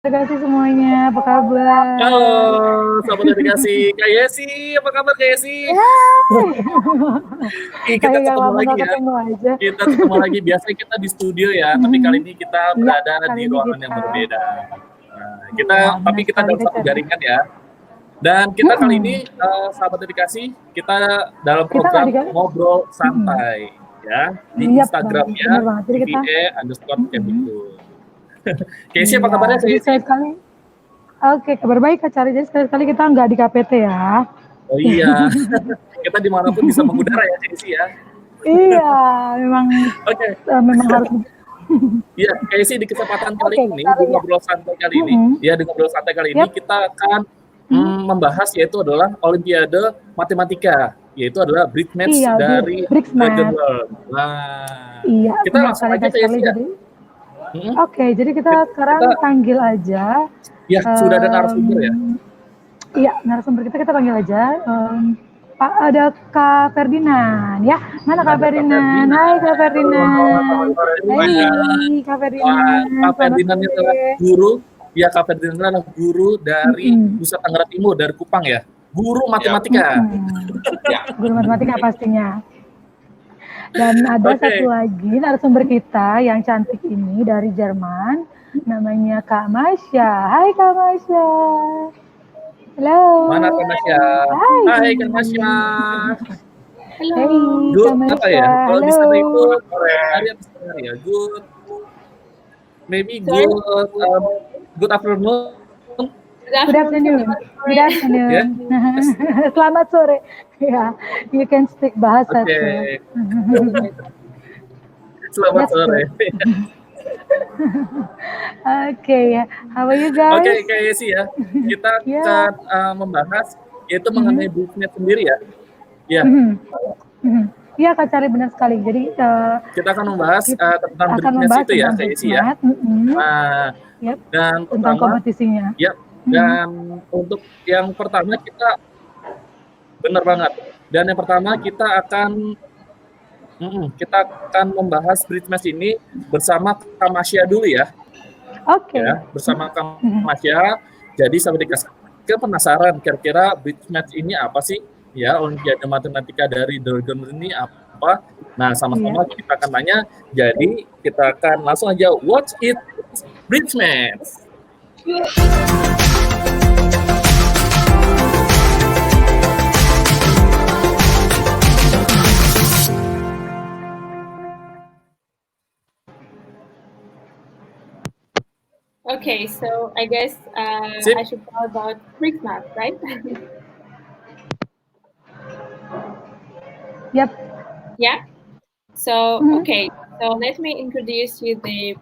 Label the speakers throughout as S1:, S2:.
S1: Terima kasih semuanya, apa
S2: Halo,
S1: kabar?
S2: sahabat dedikasi. Kak Yesi, apa kabar Kak Yesi?
S1: Hai.
S2: Ih, kita
S1: Kayak gak
S2: ketemu
S1: lama
S2: lagi
S1: gak
S2: ya.
S1: ketemu aja.
S2: Kita ketemu lagi. Biasanya kita di studio ya, tapi kali
S1: Mhm.
S2: ini kita
S1: Iya,
S2: berada
S1: kali
S2: di
S1: ini
S2: ruangan yang
S1: kita
S2: berbeda. Nah,
S1: iya
S2: tapi
S1: benar
S2: kita
S1: sekali
S2: dalam
S1: Kak
S2: satu
S1: Charlie.
S2: jaringan ya. Dan kita kali ini,
S1: Mhm.
S2: sahabat dedikasi, kita dalam
S1: Kita nggak
S2: program ngobrol
S1: mhm.
S2: santai ya di
S1: Iyap banget, bener
S2: Instagramnya
S1: banget. Jadi kita mhm.
S2: @EVA_Kemdikbud. Kayaknya apa
S1: Iya,
S2: kabarnya
S1: jadi
S2: Kayaknya?
S1: sekali-sekali oke, kabar baik Kak Charlie. Jadi sekali-sekali kita nggak di KPT ya.
S2: Oh iya, kita dimanapun bisa mengudara ya Kayaknya ya.
S1: Iya, memang
S2: Oke,
S1: memang harus begitu.
S2: iya, kayaknya sih di kesempatan kali
S1: Oke, Kak
S2: ini, di
S1: Charlie ya.
S2: ngobrol santai kali ini,
S1: Mhm.
S2: ya di ngobrol santai kali ini
S1: Yap.
S2: kita akan
S1: Mhm.
S2: membahas yaitu adalah Olimpiade Matematika, yaitu adalah bridge match
S1: Iya, di
S2: dari Dragon
S1: BRICS-Math.
S2: World. Nah,
S1: Iya,
S2: kita
S1: benar
S2: langsung
S1: sekali
S2: aja
S1: Kak
S2: ke Yesi
S1: Charlie.
S2: ya.
S1: Jadi
S2: Mhm.
S1: oke, jadi kita
S2: Kita,
S1: sekarang panggil aja,
S2: ya sudah ada narasumber ya.
S1: mmm, iya, narasumber kita panggil aja, Pak ada Kak Ferdinand ya. Mana Kak
S2: Ada Kak
S1: Ferdinand? Hai
S2: Ferdinand.
S1: Kak
S2: Halo,
S1: Ferdinand.
S2: sore
S1: Hai
S2: semuanya.
S1: Kak
S2: Wah,
S1: Ferdinand,
S2: Kak
S1: selamat
S2: Ferdinand ini adalah
S1: sore.
S2: guru, ya Kak Ferdinand adalah guru dari
S1: Mhm,
S2: Nusa Tenggara Timur, dari Kupang ya. Guru
S3: Ya,
S2: matematika.
S1: mhm.
S3: ya.
S1: Guru matematika pastinya. Dan ada satu
S2: Oke,
S1: lagi narasumber kita yang cantik ini dari Jerman, namanya Kak Masya. Hai Kak Masya. Halo.
S2: mana Kak Masya?
S1: Hai.
S2: Hai Kak Masya.
S1: Hey
S3: Halo.
S2: Good
S1: Kak
S2: apa
S1: Masya.
S2: ya? Kalau di
S1: Halo.
S2: sana itu
S3: Sore.
S2: hari atau sore hari ya? Good, maybe
S3: Sorry.
S2: good afternoon,
S3: Good
S1: Good
S3: afternoon.
S1: afternoon.
S3: Selamat
S1: Good
S3: sore.
S2: ya.
S1: afternoon.
S2: Yes.
S1: Selamat sore. Ya, you can speak bahasa
S2: Oke,
S1: too.
S2: selamat
S1: That's
S2: sore.
S1: good. Okay, how are you
S2: Oke,
S1: guys?
S2: Kak Yesi ya. Kita
S1: Ya.
S2: akan membahas yaitu mengenai
S1: Mhm.
S2: bukunya sendiri ya. Ya,
S1: Mhm. Mhm. Iya Kak Cari benar sekali. Jadi
S2: kita akan membahas
S1: kita
S2: tentang
S1: akan
S2: bridge
S1: membahas
S2: itu ya,
S1: tentang
S2: Kak Yesi ya.
S1: BRICS-Math. Mhm.
S2: Nah,
S1: Yap.
S2: dan
S1: Tentang
S2: pertama,
S1: kompetisinya.
S2: ya,
S1: Mhm.
S2: dan untuk yang pertama kita benar banget. Dan yang pertama kita akan membahas bridge match ini bersama Kamasya dulu ya.
S1: Oke.
S2: Ya, bersama
S1: Mhm.
S2: Kamasya. Jadi sampai dikasih kita penasaran kira-kira bridge match ini apa sih? Ya, Olimpiade Matematika dari Dragon ini apa? Nah,
S1: Iya.
S2: sama-sama kita akan tanya. Jadi kita akan langsung aja watch it bridge match.
S3: Okay, so I guess
S2: Sip.
S3: I should tell about BRICS-Math, right?
S1: Yap.
S3: Yeah. So
S1: Mhm.
S3: okay, so let me introduce you the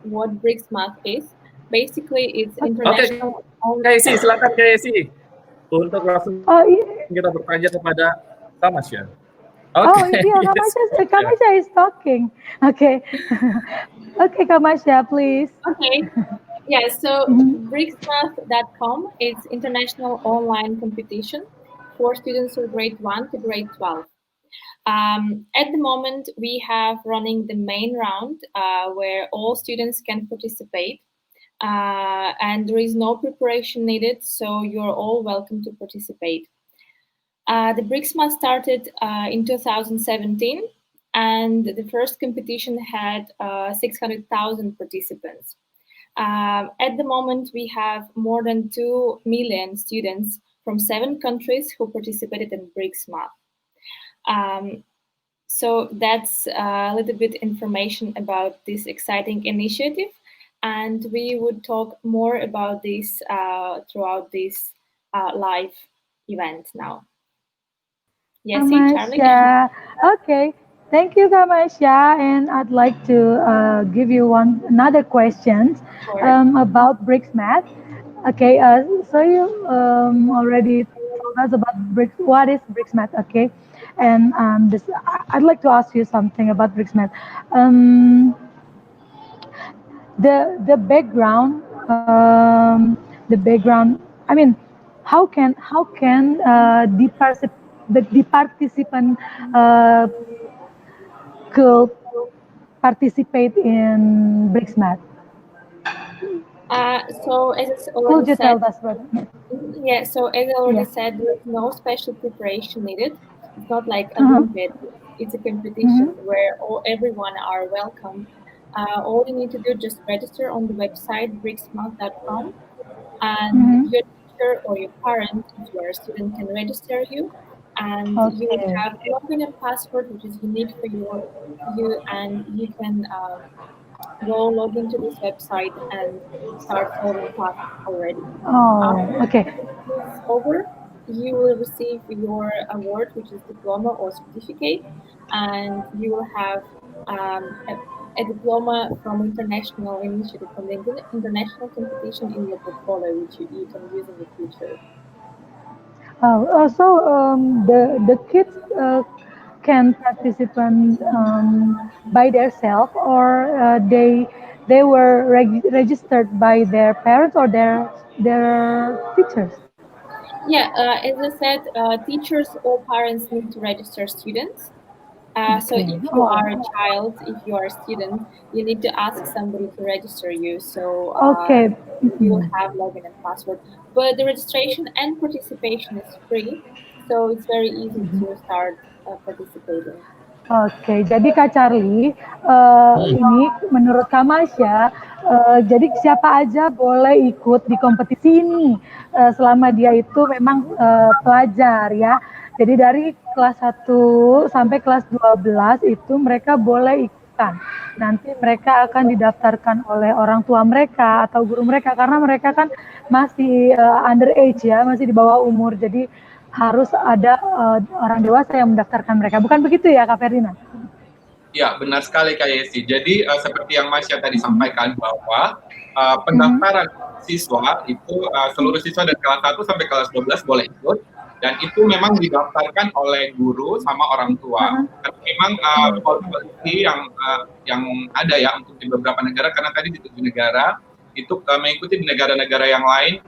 S3: what BRICS-Math is. Basically, it's
S2: Oke,
S3: international.
S2: Kaisi, silakan Kaisi. Untuk langsung
S1: Oh iya.
S2: kita bertanya kepada Kamasya.
S1: Oh
S2: Oke,
S1: iya
S2: yes.
S1: Kak Masya is talking. Oke. Oke Kak Masya, please.
S3: Okay. Yeah, so
S1: Mhm.
S3: BRICSmath.com is international online competition for students from grade 1 to grade 12. At the moment, we have running the main round where all students can participate. And there is no preparation needed, so you're all welcome to participate. The BRICSMA started in 2017, and the first competition had 600,000 participants. At the moment, we have more than 2 million students from 7 countries who participated in BRICSMA. So that's a little bit information about this exciting initiative, and we would talk more about this throughout this live event now. Yes, see, Charlie?
S1: Kamasya. Okay. Thank you, Kamasya. And I'd like to give you another question
S3: Sure.
S1: about BRICS Math. Okay. So you already told us about what is BRICS Math. Okay. And I'd like to ask you something about BRICS Math. Um, the background, the background. I mean, how can the participant uh, could participate in BRICS Math?
S3: So as I
S1: Could
S3: already
S1: you tell
S3: said,
S1: us about it?
S3: yeah. So as I already
S1: Yeah.
S3: said, there is no special preparation needed. It's not like
S1: Uh-huh.
S3: Olympiad. It's a competition
S1: Mm-hmm.
S3: where everyone are welcome. All you need to do just register on the website bricsmart.com, and
S1: Mm-hmm.
S3: your teacher or your parent, if you are a student, can register you, and you will
S1: Okay.
S3: have login and password, which is unique for you, and you can go log into this website and start following classes already. After
S1: Oh, okay.
S3: this is over, you will receive your award, which is diploma or certificate, and you will have a diploma from international initiative from the international competition in your portfolio, which you can use in the future.
S1: The kids can participate by themselves, or they were registered by their parents or their teachers.
S3: Yeah, as I said, teachers or parents need to register students. So
S1: Okay.
S3: if you
S1: Oh,
S3: are a child, if you are a student, you need to ask somebody to register you. So
S1: okay.
S3: you will
S1: Mhm.
S3: have login and password. But the registration and participation is free, so it's very easy to start participating.
S1: Oke, jadi Kak Charlie,
S2: Hmm,
S1: ini menurut Kamasya, jadi siapa aja boleh ikut di kompetisi ini, selama dia itu memang pelajar ya. Jadi dari kelas 1 sampai kelas 12 itu mereka boleh ikutan. Nanti mereka akan didaftarkan oleh orang tua mereka atau guru mereka karena mereka kan masih underage ya, masih di bawah umur. Jadi harus ada orang dewasa yang mendaftarkan mereka. Bukan begitu ya, Kak Ferdinand?
S4: Ya, benar sekali Kak Yesi. Jadi seperti yang Masya tadi sampaikan bahwa
S1: Mhm.
S4: pendaftaran siswa itu seluruh siswa dari kelas 1 sampai kelas 12 boleh ikut, dan itu memang didaftarkan oleh guru sama orang tua.
S1: Heeh.
S4: Karena memang polisi yang ada ya untuk di beberapa negara, karena tadi di 7 negara itu mengikuti di negara-negara yang lain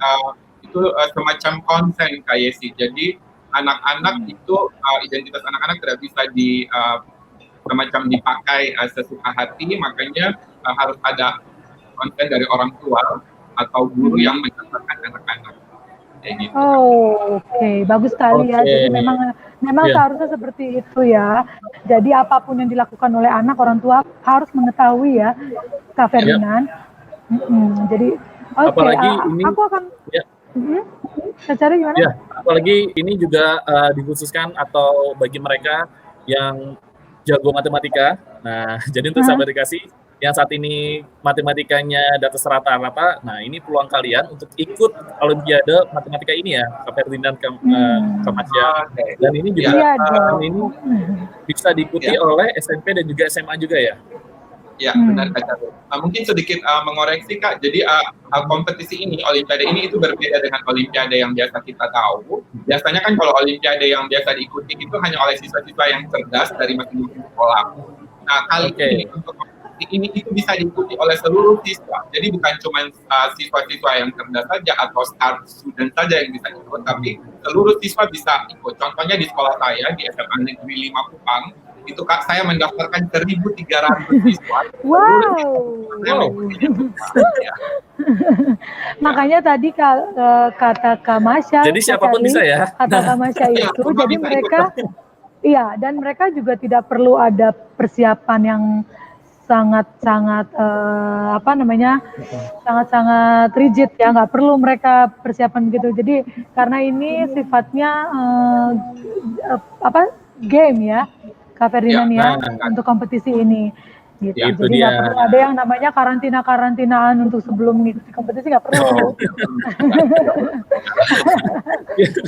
S4: itu semacam konsen Kak Yesi. Jadi anak-anak itu identitas anak-anak tidak bisa semacam dipakai sesuka hati, makanya harus ada konten dari orang tua atau guru
S1: Mhm.
S4: yang mendaftarkan anak-anak kayak gitu kan.
S1: Oh, oke, bagus sekali ya.
S2: oke,
S1: Jadi memang
S2: ya,
S1: seharusnya seperti itu ya. Jadi apapun yang dilakukan oleh anak, orang tua harus mengetahui ya, Kak
S2: ya.
S1: Ferdinand. Jadi oke,
S2: Apalagi ini,
S1: aku akan
S2: ya,
S1: mhm, Kak Cari gimana?
S2: ya. Apalagi ini juga dikhususkan atau bagi mereka yang jago matematika. Nah, jadi untuk
S1: Heeh.
S2: sahabat dikasih yang saat ini matematikanya di atas rata-rata, nah ini peluang kalian untuk ikut Olimpiade Matematika ini ya, Kak Ferdinand, Kak
S1: Hmm,
S2: Masya.
S4: Oke.
S2: Dan ini
S4: Ya,
S2: juga
S1: iya
S2: ini
S1: dong.
S2: bisa diikuti
S4: ya,
S2: oleh SMP dan juga SMA juga ya.
S4: ya benar
S1: Hmm.
S4: Kak Charul. Mungkin sedikit mengoreksi Kak. Jadi kompetisi ini, Olimpiade ini itu berbeda dengan Olimpiade yang biasa kita tahu. Biasanya kan kalau Olimpiade yang biasa diikuti itu hanya oleh siswa-siswa yang cerdas dari masing-masing sekolah. Nah, kali
S2: Oke,
S4: ini untuk kompetisi ini itu bisa diikuti oleh seluruh siswa. Jadi bukan cuma siswa-siswa yang cerdas saja atau star student saja yang bisa ikut, tapi seluruh siswa bisa ikut. Contohnya di sekolah saya di SMA Negeri 5 Kupang, itu Kak saya mendaftarkan 1.300 siswa. Seluruh siswa saya
S1: Wow.
S2: wow.
S4: mengikuti semua. Ya, ya.
S1: Makanya tadi kata Kak Masya,
S2: Jadi
S1: Kak
S2: siapapun bisa
S1: Charlie,
S2: ya.
S1: kata Kak Masya
S4: Ya,
S1: itu,
S4: semua
S1: jadi
S4: bisa ikut.
S1: mereka, iya, dan mereka juga tidak perlu ada persiapan yang sangat-sangat apa namanya, sangat-sangat rigid ya, nggak perlu mereka persiapan gitu. Jadi karena ini sifatnya apa game ya, Kak
S4: Ya,
S1: Ferdinand ya,
S2: Nah,
S1: untuk kompetisi ini gitu.
S2: itu
S1: Jadi
S2: dia.
S1: nggak perlu ada yang namanya karantinaan untuk sebelum mengikuti kompetisi, nggak perlu.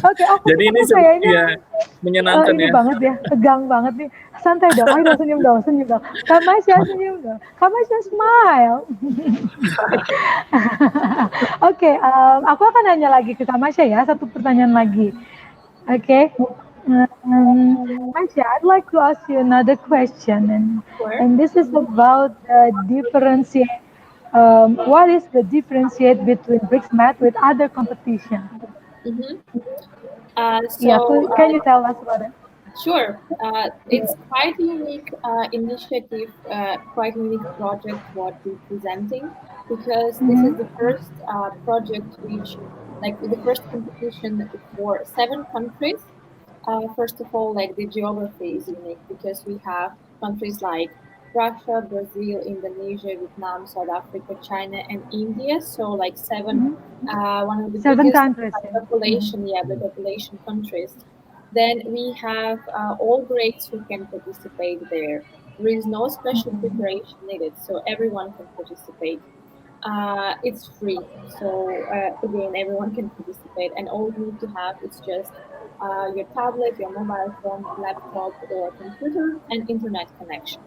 S1: Oke,
S2: Jadi ini
S1: aku kayaknya
S2: ya menyenangkan
S1: ini
S2: ya.
S1: banget ya, tegang banget nih. Santai dong, ayo dong, senyum dong, senyum dong. Kamasya senyum dong, Kamasya smile. Oke, aku akan nanya lagi ke Kamasya ya, satu pertanyaan lagi. Oke, Masya, I'd like to ask you another question,
S3: Sure.
S1: and this is about the differentiate. What is the differentiate between BRICS Math with other competition?
S3: Mm-hmm.
S1: Yeah,
S3: So
S1: can you tell us about it?
S3: Sure. It's quite a unique initiative, quite a unique project what we're presenting, because this is the first project which, like the first competition for 7 countries. First of all, like the geography is unique because we have countries like Russia, Brazil, Indonesia, Vietnam, South Africa, China, and India. So like seven, one of the
S1: 7
S3: biggest
S1: countries.
S3: population, the population countries. Then we have all grades who can participate there. There is no special preparation needed, so everyone can participate. It's free, so again, everyone can participate, and all you need to have is just your tablet, your mobile phone, laptop, or computer, and internet connection.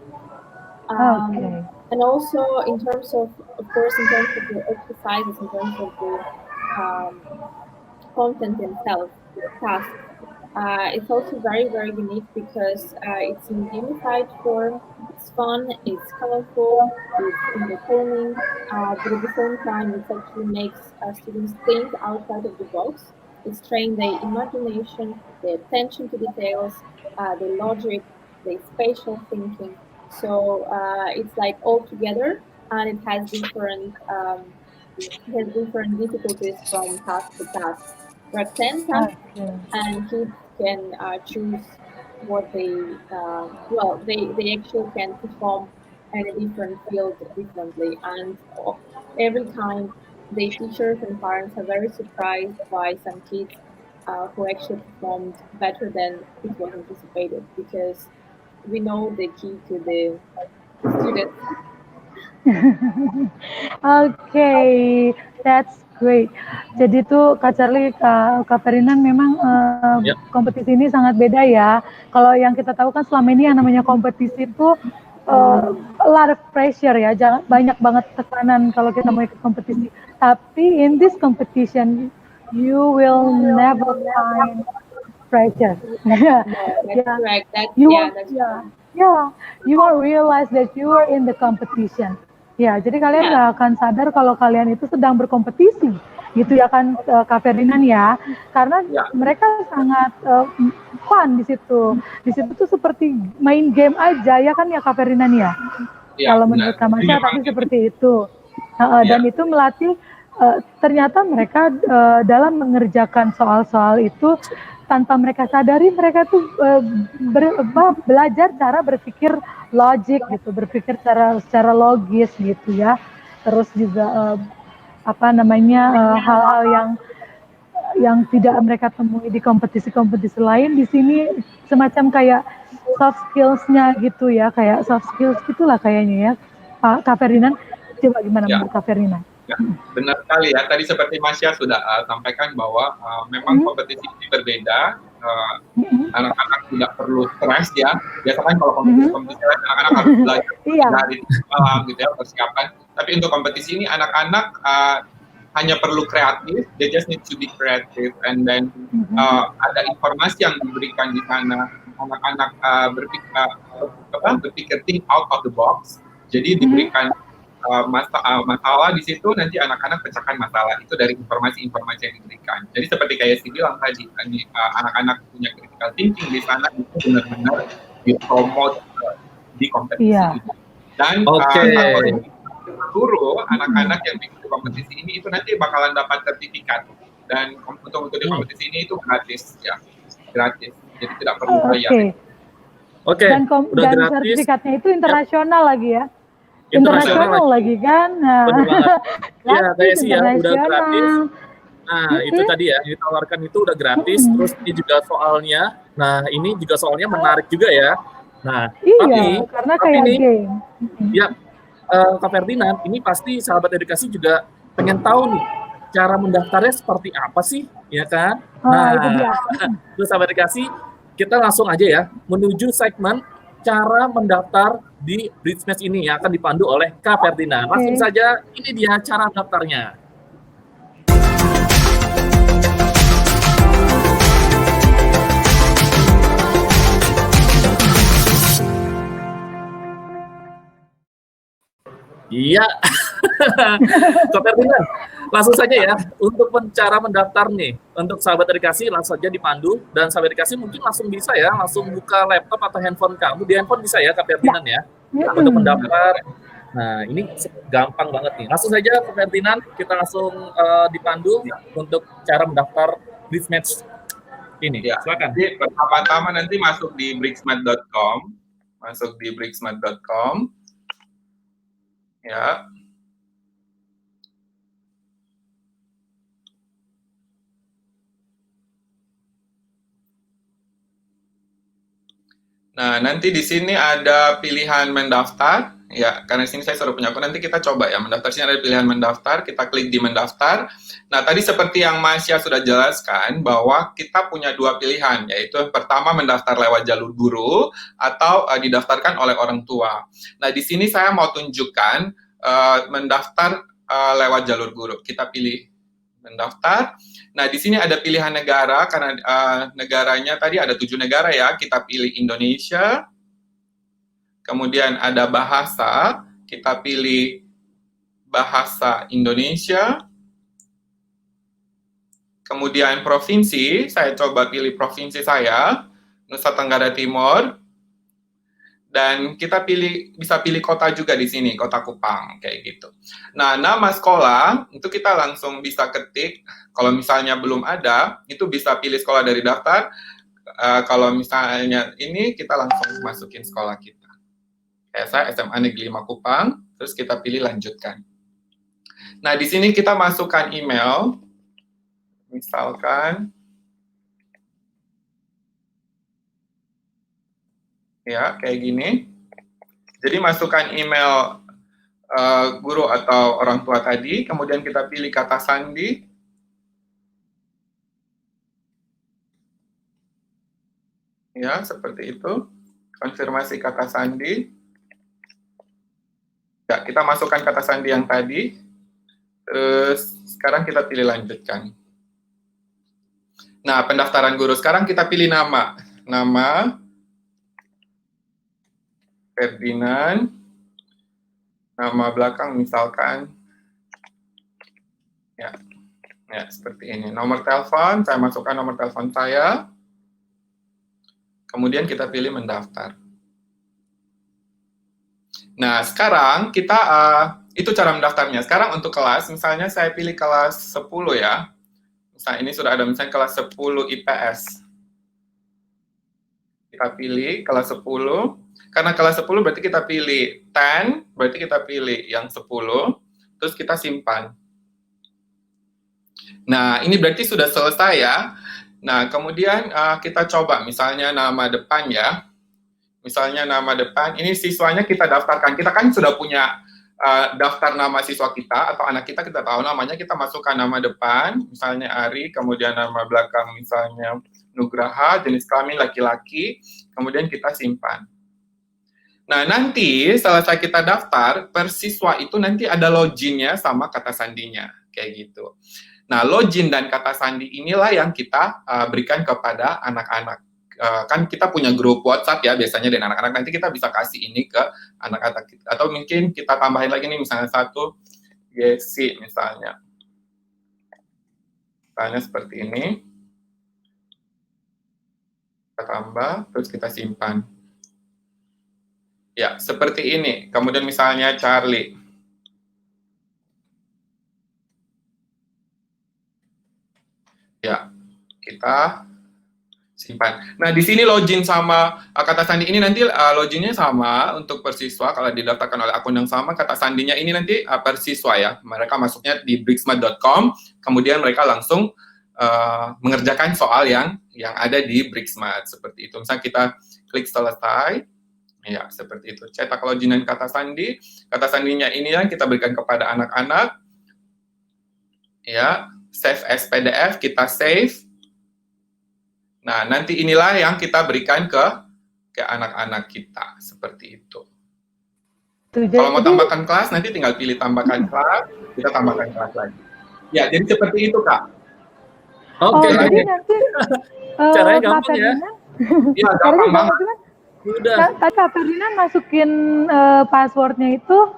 S3: Um,
S1: Okay.
S3: and also, in terms of course, in terms of the exercises, in terms of the um, content itself, task. It's also very, very unique because it's in gamified form, it's fun, it's colorful, it's entertaining, but at the same time, it actually makes students think outside of the box. It's train their imagination, their attention to details, their logic, their spatial thinking. So it's like all together, and it has different difficulties from task to task. There are 10 tasks,
S1: Okay.
S3: and kids can choose what they actually can perform in a different field differently. And every time, the teachers and parents are very surprised by some kids who actually performed better than it was anticipated, because we know the key to the students.
S1: Okay, that's great. Jadi tuh Kak Charlie, Kak Ferdinand memang
S2: Ya,
S1: kompetisi ini sangat beda ya. Kalau yang kita tahu kan selama ini yang namanya kompetisi itu a lot of pressure ya, jangan banyak banget tekanan kalau kita mau ikut kompetisi. Tapi in this competition, you will never find pressure.
S3: No, that's
S1: Yeah,
S3: correct.
S1: you
S3: That's
S1: yeah, yeah, you will realize that you are in the competition. Ya, jadi kalian
S3: yeah.
S1: nggak akan sadar kalau kalian itu sedang berkompetisi, gitu ya kan, Kak Ferdinand ya? Karena
S4: Ya,
S1: mereka sangat fun di situ. Di situ tuh seperti main game aja ya kan ya Kak Ferdinand ya?
S4: ya
S1: Kalau
S4: benar.
S1: menurut Kak
S4: Jadi
S1: Masya,
S4: memang
S1: tapi seperti itu. Dan
S4: ya,
S1: itu melatih ternyata mereka dalam mengerjakan soal-soal itu tanpa mereka sadari mereka tuh belajar cara berpikir logik gitu, berpikir secara logis gitu ya. Terus juga apa namanya hal-hal yang tidak mereka temui di kompetisi-kompetisi lain di sini semacam kayak soft skills-nya gitu ya, kayak soft skills gitulah kayaknya ya. Pak Kak Ferdinand, coba gimana
S4: ya.
S1: menurut Kak Ferdinand?
S4: Ya, benar sekali ya. Tadi seperti Masya sudah sampaikan bahwa memang kompetisi ini berbeda. Anak-anak tidak perlu stres ya. Biasanya kan kalau kompetisi lain anak-anak harus belajar
S1: Iya.
S4: dari malam gitu ya persiapan. Tapi untuk kompetisi ini anak-anak hanya perlu kreatif. They just need to be creative, and then ada informasi yang diberikan di sana. Anak-anak berpikir think out of the box. Jadi diberikan masalah di situ, nanti anak-anak pecahkan masalah itu dari informasi-informasi yang diberikan. Jadi seperti kayak si bilang tadi, anak-anak punya critical thinking di sana itu benar-benar dipromot di kompetisi ini. Dan seluruh anak-anak yang mengikuti kompetisi ini itu nanti bakalan dapat sertifikat. Dan untuk di kompetisi ini itu gratis ya, gratis. Jadi tidak perlu bayar.
S2: Oke.
S1: Dan sertifikatnya itu internasional lagi ya. Internasional lagi kan.
S2: Nah, ya kayak sih ya udah gratis. Nah itu tadi ya yang ditawarkan itu udah gratis. Terus ini juga soalnya, nah ini juga soalnya menarik juga ya. Nah
S1: iya, karena kayak
S2: ini,
S1: game.
S2: Ya Kak Ferdinand, ini pasti sahabat edukasi juga pengen tahu nih cara mendaftarnya seperti apa sih, ya kan? Nah
S1: itu dia.
S2: Terus sahabat edukasi, kita langsung aja ya menuju segmen cara mendaftar di Bridge Match ini yang akan dipandu oleh Kak Ferdinand. Langsung saja, ini dia cara daftarnya. Iya, Kak Ferdinand, langsung saja ya, untuk cara mendaftar nih, untuk sahabat edukasi langsung saja dipandu, dan sahabat edukasi mungkin langsung bisa ya, langsung buka laptop atau handphone kamu, di handphone bisa ya Kak Ferdinand ya, untuk mendaftar. Nah, ini gampang banget nih. Langsung saja Kak Ferdinand, kita langsung dipandu untuk cara mendaftar BridgeMatch ini.
S4: Ya,
S2: Silakan.
S4: jadi pertama-tama nanti masuk di bricksmat.com, ya. Nah, nanti di sini ada pilihan mendaftar, ya, karena di sini saya sudah punya akun, nanti kita coba ya, mendaftar, sini ada pilihan mendaftar, kita klik di mendaftar. Nah, tadi seperti yang Masya sudah jelaskan, bahwa kita punya dua pilihan, yaitu yang pertama mendaftar lewat jalur guru, atau didaftarkan oleh orang tua. Nah, di sini saya mau tunjukkan mendaftar lewat jalur guru. Kita pilih mendaftar. Nah, di sini ada pilihan negara, karena negaranya tadi ada 7 negara ya, kita pilih Indonesia. Kemudian ada bahasa, kita pilih bahasa Indonesia. Kemudian provinsi, saya coba pilih provinsi saya, Nusa Tenggara Timur. Dan kita bisa pilih kota juga di sini, Kota Kupang, kayak gitu. Nah, nama sekolah, itu kita langsung bisa ketik, kalau misalnya belum ada, itu bisa pilih sekolah dari daftar, kalau misalnya ini, kita langsung masukin sekolah kita. Kayak saya, SMA Negeri 5 Kupang, terus kita pilih lanjutkan. Nah, di sini kita masukkan email, misalkan, ya, kayak gini. Jadi masukkan email guru atau orang tua tadi, kemudian kita pilih kata sandi. Ya, seperti itu. Konfirmasi kata sandi. Ya, kita masukkan kata sandi yang tadi. Terus sekarang kita pilih lanjutkan. Nah, pendaftaran guru. Sekarang kita pilih nama. Nama Ferdinand, nama belakang misalkan, ya, seperti ini. Nomor telepon, saya masukkan nomor telepon saya, kemudian kita pilih mendaftar. Nah, sekarang kita, itu cara mendaftarnya. Sekarang untuk kelas, misalnya saya pilih kelas 10 ya, misalnya ini sudah ada misalnya kelas 10 IPS. Kita pilih kelas 10, karena kelas 10 berarti kita pilih 10, berarti kita pilih yang 10, terus kita simpan. Nah, ini berarti sudah selesai ya. Nah, kemudian kita coba misalnya nama depan ya. Misalnya nama depan, ini siswanya kita daftarkan. Kita kan sudah punya daftar nama siswa kita atau anak kita tahu namanya, kita masukkan nama depan, misalnya Ari, kemudian nama belakang misalnya Nugraha, jenis kelamin laki-laki, kemudian kita simpan. Nah, nanti selesai kita daftar, per siswa itu nanti ada login-nya sama kata sandinya, kayak gitu. Nah, login dan kata sandi inilah yang kita berikan kepada anak-anak. Kan kita punya grup WhatsApp ya, biasanya dan anak-anak, nanti kita bisa kasih ini ke anak-anak kita. Atau mungkin kita tambahin lagi nih, misalnya satu, Yesi misalnya. Misalnya seperti ini. Kita tambah, terus kita simpan. Ya, seperti ini. Kemudian misalnya Charlie. Ya, kita simpan. Nah, di sini login sama kata sandi ini nanti loginnya sama untuk persiswa kalau didaftarkan oleh akun yang sama. Kata sandinya ini nanti persiswa ya. Mereka masuknya di bricksmat.com, kemudian mereka langsung mengerjakan soal yang ada di Bricksmat seperti itu. Misalnya kita klik selesai. Ya, seperti itu. Cetak login dan kata sandi. Kata sandinya ini yang kita berikan kepada anak-anak. Ya, save as PDF, kita save. Nah, nanti inilah yang kita berikan ke anak-anak kita, seperti itu. Kalau mau tambahkan kelas, nanti tinggal pilih tambahkan kelas, kita tambahkan kelas lagi. Ya, jadi seperti itu, Kak.
S2: Oke,
S1: jadi nanti
S2: caranya gampang ya.
S4: Iya, gampang banget.
S1: Udah. Tadi Kak Ferdinand masukin passwordnya itu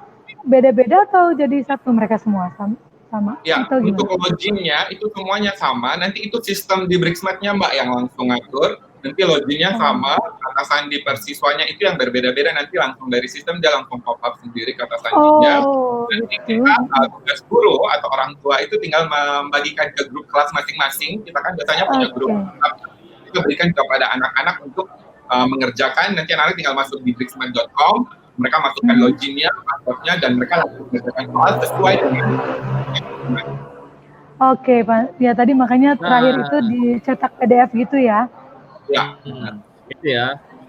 S1: beda-beda atau jadi satu mereka semua sama
S4: Ya,
S1: atau
S4: untuk
S1: gimana?
S4: loginnya itu semuanya sama. Nanti itu sistem di BRICSMAT-nya Mbak yang langsung ngatur. Nanti loginnya
S1: Oh,
S4: sama, kata sandi per siswanya itu yang berbeda-beda. Nanti langsung dari sistem dia langsung pop up sendiri kata sandinya.
S1: oh
S4: Nanti
S1: gitu.
S4: kita tugas guru atau orang tua itu tinggal membagikan ke grup kelas masing-masing. Kita kan biasanya punya grup,
S1: Oke.
S4: kita berikan kepada anak-anak untuk mengerjakan. Nanti anak-anak tinggal masuk di bricsmat.com, mereka masukkan
S1: Mhm.
S4: loginnya, passwordnya, dan mereka langsung mengerjakan soal sesuai dengan
S1: Oke, Pak. Ya tadi makanya terakhir itu
S2: Nah,
S1: dicetak PDF gitu ya.
S4: ya. Benar.
S2: itu ya.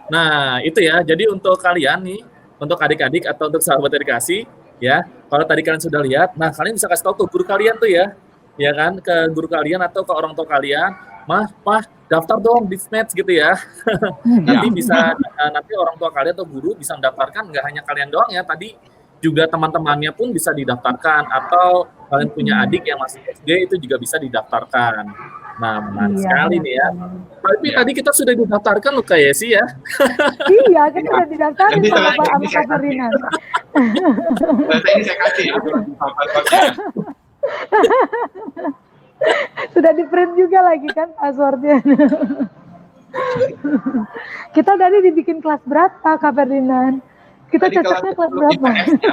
S2: Nah, itu ya. Jadi untuk kalian nih, untuk adik-adik atau untuk sahabat edukasi, ya, kalau tadi kalian sudah lihat, nah kalian bisa kasih tahu ke guru kalian tuh ya kan, ke guru kalian atau ke orang tua kalian, mah, daftar dong di Match gitu ya. Nanti bisa nanti orang tua kalian atau guru bisa mendaftarkan, nggak hanya kalian doang ya, tadi juga teman-temannya pun bisa didaftarkan, atau kalian punya adik yang masih SD itu juga bisa didaftarkan. Nah, menarik
S1: Iya,
S2: sekali
S1: benar
S2: nih ya.
S1: sekali.
S2: Tapi
S4: Ya.
S2: tadi kita sudah didaftarkan loh Kak Yesi ya.
S1: Iya, kita udah didaftarin
S4: Nanti
S1: sama Pak
S4: ini
S1: sama
S4: saya
S1: Kak Ferdinand.
S4: ini saya kasih ya, passwordnya.
S1: Sudah di print juga lagi kan passwordnya. Kita tadi dibikin kelas berapa, Kak Ferdinand? Kita
S4: Tadi kelas
S1: cocoknya kelas
S4: 10
S1: berapa?
S4: IPS-nya.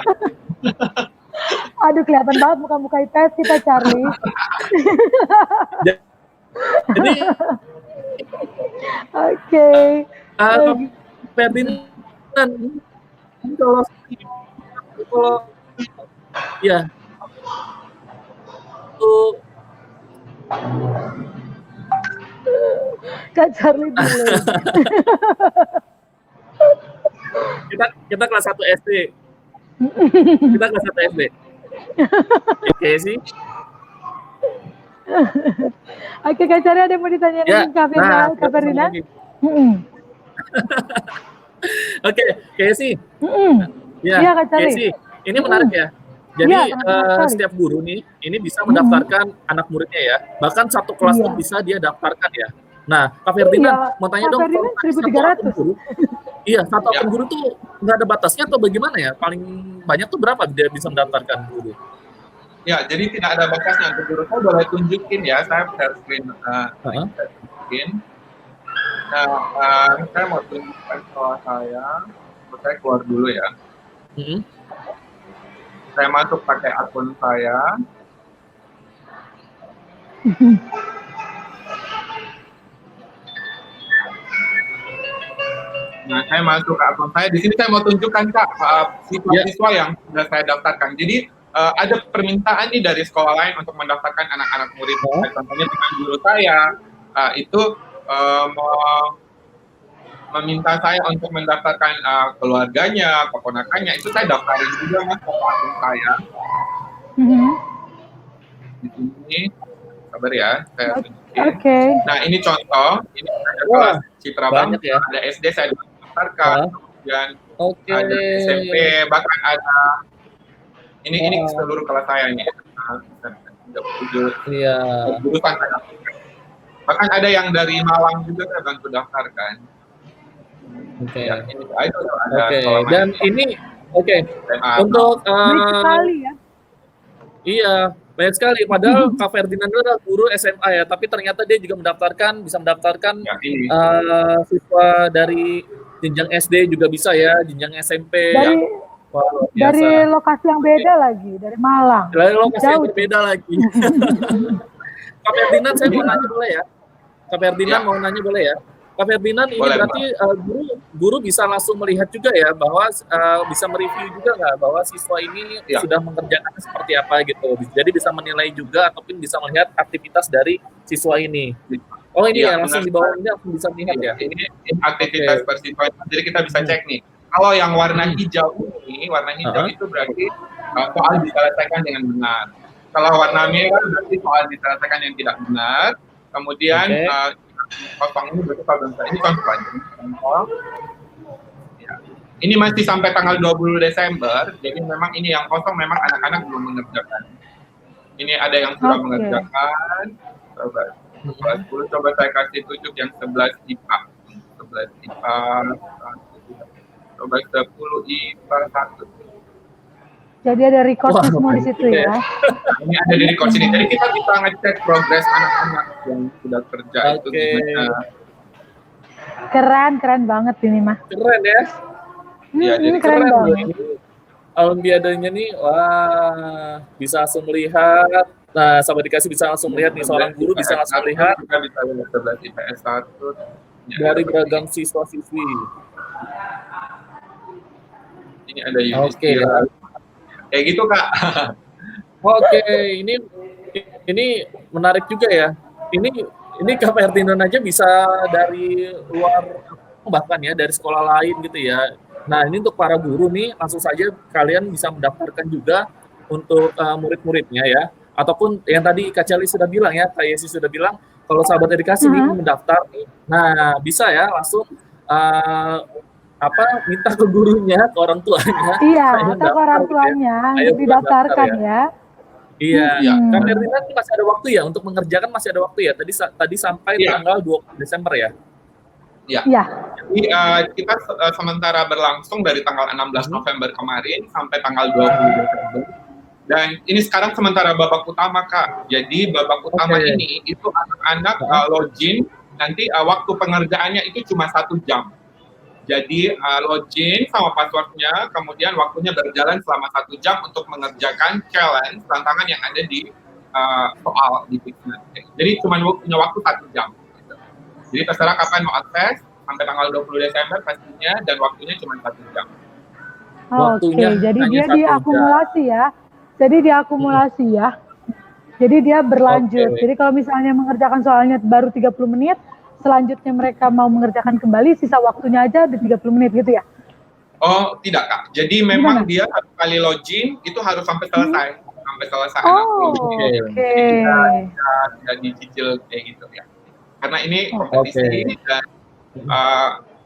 S1: Aduh, kelihatan banget muka-muka IPS kita, Charlie.
S2: Jadi
S1: Oke.
S2: Kak Ferdinand kalau kalau ya untuk
S1: Kak Charlie dulu.
S2: kita kelas 1 SD. Kita kelas 1 SD. Oke sih.
S1: Oke, Kak Charlie ada yang mau ditanyain
S2: Ya,
S1: lagi Kak
S2: nah,
S1: Ferdinand? Kak Ferdinand?
S2: lagi.
S1: Mm-mm.
S2: Oke, Kesi.
S1: Mm-mm.
S2: Ya,
S1: Iya, Kak Charlie.
S2: Kesi. Ini menarik ya. Jadi
S1: Iya, sangat sekali.
S2: setiap guru nih ini bisa mendaftarkan anak muridnya ya. Bahkan satu kelas
S1: Iya.
S2: pun bisa dia daftarkan ya. Nah, Kak Ferdinand
S1: Iya,
S2: mau tanya
S1: Kak
S2: dong,
S1: Ferdinand
S2: kalau satu
S1: 1.300.
S2: akun guru, iya satu akun guru tuh nggak ada batasnya atau bagaimana ya? Paling banyak tuh berapa dia bisa mendaftarkan guru?
S4: Ya, jadi tidak ada batasnya untuk guru. Saya boleh tunjukin ya, saya share screen. Nah, saya mau tunjukkan soal saya. Saya keluar dulu ya. Saya masuk pakai akun saya. Nah, saya masuk ke akun saya. Di sini saya mau tunjukkan Kak siswa-siswa yang sudah saya daftarkan. Jadi ada permintaan nih dari sekolah lain untuk mendaftarkan anak-anak murid. Contohnya dengan guru saya itu meminta saya untuk mendaftarkan keluarganya, keponakannya. Itu saya daftarin juga Mas ke akun saya. Di sini, sabar ya, saya tunjukin.
S1: Oke.
S4: Nah, ini contoh. Ini ada kelas Citra Bangsa,
S2: ya.
S4: ada SD saya daftarkan, kemudian
S2: Oke.
S4: ada SMP, bahkan ada ini seluruh kelas saya ini.
S2: Iya.
S4: Jurusan saya daftarkan. Bahkan ada yang dari Malang juga saya bantu daftarkan.
S2: Oke.
S4: Ya, ini ada
S2: Oke.
S4: sekolah
S2: Dan
S4: mandiri,
S2: ini oke.
S4: SMA.
S2: Untuk
S1: Baik sekali ya.
S2: iya, banyak sekali. Padahal Kak Ferdinand itu adalah guru SMA ya, tapi ternyata dia juga bisa mendaftarkan
S4: Ya, ini.
S2: siswa dari jenjang SD juga bisa ya, jenjang SMP.
S1: Dari
S2: Wah, luar biasa.
S1: dari lokasi yang beda lagi, dari Malang.
S2: Dari lokasi yang
S1: Jauh.
S2: berbeda lagi. Kak Ferdinand, saya mau nanya boleh ya? Kak Ferdinand mau nanya boleh ya? Kak Ferdinand, ini
S4: Boleh,
S2: berarti guru bisa langsung melihat juga ya, bahwa bisa mereview juga nggak bahwa siswa ini sudah mengerjakan seperti apa gitu. Jadi bisa menilai juga ataupun bisa melihat aktivitas dari siswa ini. Oh ini ya, langsung di bawah ini langsung bisa melihat ya?
S4: Ini aktivitas per siswa. Jadi kita bisa cek nih. Kalau yang warna hijau ini, warna hijau itu berarti soal diselesaikan dengan benar. Kalau warna merah berarti soal diselesaikan yang tidak benar. Kemudian kosong ini berarti soal ini contoh. Ya. Ini masih sampai tanggal 20 Desember. Jadi memang ini yang kosong memang anak-anak belum mengerjakan. Ini ada yang sudah mengerjakan. Coba 10 coba saya kasih tunjuk yang 11 IPA. 11 IPA. Coba 10 IPA 1.
S1: Jadi ada recordnya
S2: Wah,
S1: semua di situ
S2: gitu ya.
S1: ya.
S4: Ini ada di record sini. Jadi kita bisa ngecek progres anak-anak yang sudah kerja itu
S2: Oke,
S4: gimana.
S1: Keren banget ini mah.
S2: keren ya.
S4: Iya, jadi
S1: Keren
S2: Keren loh
S1: banget.
S2: ini. Olimpiadanya nih, wah, bisa langsung melihat. Nah, sahabat dikasih bisa langsung melihat nih, seorang guru bisa langsung melihat
S4: kita bisa lihat 11 IPS 1.
S2: dari beragam siswa-siswi.
S4: Ini ada
S2: Oke.
S4: Yudhistira. Kayak gitu, Kak.
S2: Oke, ini menarik juga ya. Ini Kak Ferdinand aja bisa dari luar bahkan ya dari sekolah lain gitu ya. Nah, ini untuk para guru nih langsung saja kalian bisa mendaftarkan juga untuk murid-muridnya ya. Ataupun yang tadi Kak Celi sudah bilang ya, Kak Yesi sudah bilang kalau sahabat edukasi nih ingin mendaftar nih. Nah, bisa ya langsung minta ke gurunya, ke orang tuanya.
S1: Iya,
S2: Ayo
S1: atau ke orang
S2: daftar gitu ya.
S1: tuanya
S2: Ayo
S1: untuk didaftarkan ya.
S2: Iya,
S4: Iya.
S2: Kak Ferdinand masih ada waktu ya untuk mengerjakan, masih ada waktu ya. Tadi sampai
S4: Iya.
S2: tanggal 20 Desember ya.
S4: Ya.
S1: Iya.
S4: Jadi kita sementara berlangsung dari tanggal 16 November kemarin sampai tanggal 20 Desember. Dan ini sekarang sementara babak utama, Kak. Jadi babak utama
S2: Oke.
S4: ini itu anak-anak login, nanti waktu pengerjaannya itu cuma 1 jam. Jadi login sama passwordnya, kemudian waktunya berjalan selama 1 jam untuk mengerjakan challenge, tantangan yang ada di soal di Fitness. Jadi cuma punya waktu 1 jam. Gitu. Jadi terserah kapan mau akses, sampai tanggal 20 Desember pastinya, dan waktunya cuma 1 jam.
S1: Oke,
S2: Waktunya
S1: jadi
S2: hanya
S1: dia
S2: 1 jam.
S1: diakumulasi ya. Jadi diakumulasi ya. Jadi dia berlanjut.
S2: Oke.
S1: Jadi kalau misalnya mengerjakan soalnya baru 30 menit, selanjutnya mereka mau mengerjakan kembali, sisa waktunya aja di 30 menit gitu ya?
S4: Oh, tidak, Kak. Jadi memang dia satu kali login itu harus sampai selesai. Sampai selesai anak login.
S1: Oke.
S4: Tidak dicicil kayak gitu ya. Karena ini kompetisi dan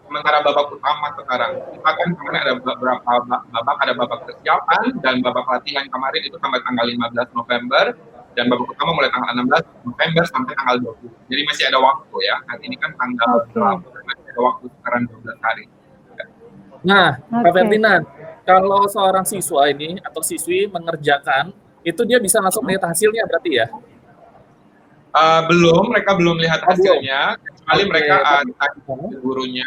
S4: sementara babak utama sekarang. Kita kan kemarin ada beberapa babak, ada babak persiapan dan babak latihan kemarin itu sampai tanggal 15 November dan babak utama mulai tanggal 16 November sampai tanggal 20. Jadi masih ada waktu ya. Nanti ini kan tanggal 8, masih ada waktu sekarang 12 hari.
S2: Nah, Pak Ferdinand, kalau seorang siswa ini atau siswi mengerjakan, itu dia bisa langsung melihat hasilnya berarti ya?
S4: Belum, mereka belum lihat hasilnya, kecuali mereka gurunya